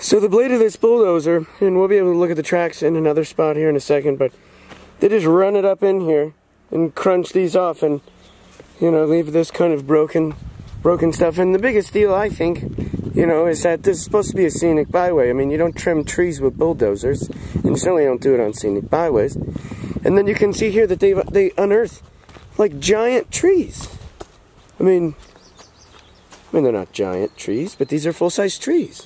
So the blade of this bulldozer, and we'll be able to look at the tracks in another spot here in a second, but they just run it up in here and crunch these off and, you know, leave this kind of broken stuff. And the biggest deal, I think, you know, is that this is supposed to be a scenic byway. I mean, you don't trim trees with bulldozers, and you certainly don't do it on scenic byways. And then you can see here that they unearth like giant trees. I mean they're not giant trees, but these are full-size trees.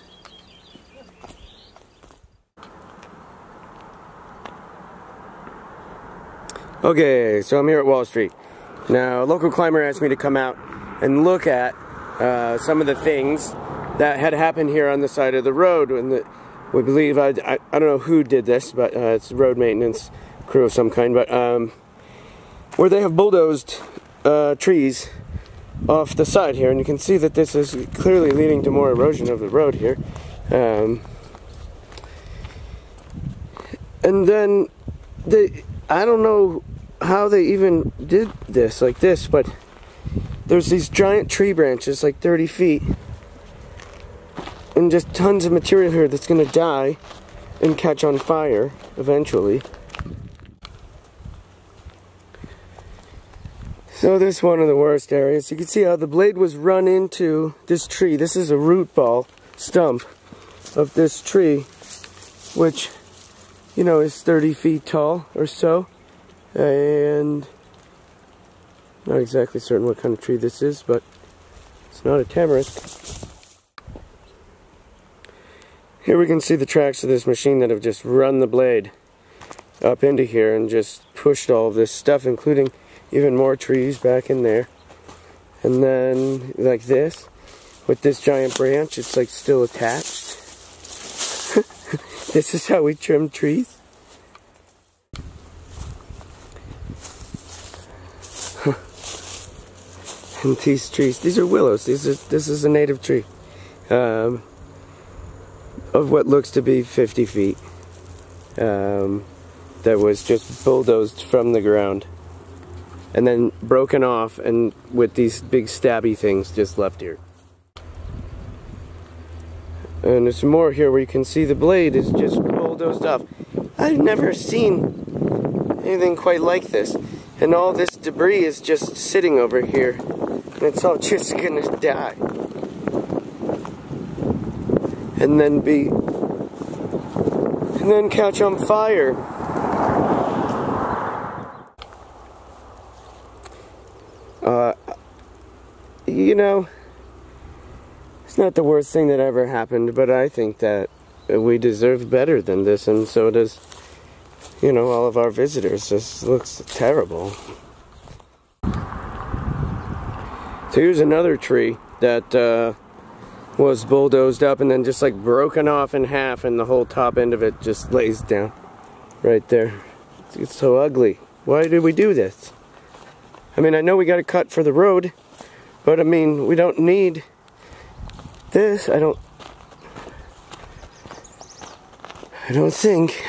Okay, so I'm here at Wall Street. Now, a local climber asked me to come out and look at some of the things that had happened here on the side of the road. And we believe, I don't know who did this, but it's a road maintenance crew of some kind, but where they have bulldozed trees off the side here, and you can see that this is clearly leading to more erosion of the road here. And then I don't know how they even did this like this, but there's these giant tree branches like 30 feet and just tons of material here that's gonna die and catch on fire eventually. So this is one of the worst areas. You can see how the blade was run into this tree. This is a root ball stump of this tree, which, you know, is 30 feet tall or so. And not exactly certain what kind of tree this is, but it's not a tamarisk. Here we can see the tracks of this machine that have just run the blade up into here and just pushed all of this stuff, including even more trees back in there. And then like this, with this giant branch, it's like still attached. This is how we trim trees. And these trees, these are willows. This is a native tree of what looks to be 50 feet that was just bulldozed from the ground and then broken off, and with these big stabby things just left here. And there's some more here where you can see the blade is just bulldozed off. I've never seen anything quite like this. And all this debris is just sitting over here. And it's all just gonna die. And then catch on fire. You know, it's not the worst thing that ever happened, but I think that we deserve better than this, and so does, you know, all of our visitors. This looks terrible. So here's another tree that was bulldozed up and then just like broken off in half, and the whole top end of it just lays down right there. It's so ugly. Why did we do this? I mean, I know we got to cut for the road, but I mean, we don't need this. I don't think.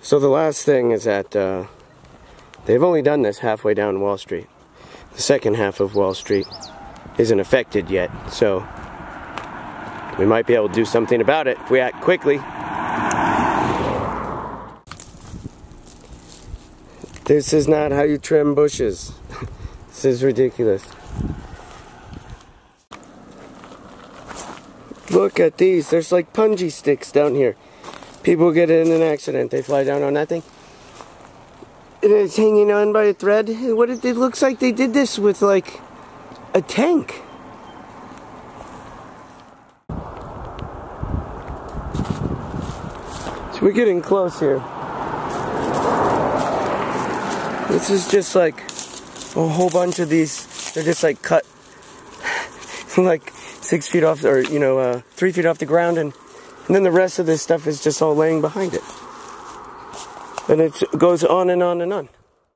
So the last thing is that they've only done this halfway down Wall Street. The second half of Wall Street isn't affected yet, so we might be able to do something about it if we act quickly. This is not how you trim bushes. This is ridiculous. Look at these. There's like punji sticks down here. People get in an accident. They fly down on that thing. And it's hanging on by a thread. What it looks like they did this with like a tank. So we're getting close here. This is just like a whole bunch of these. They're just like cut like 6 feet off, or 3 feet off the ground, and then the rest of this stuff is just all laying behind it. And it goes on and on and on.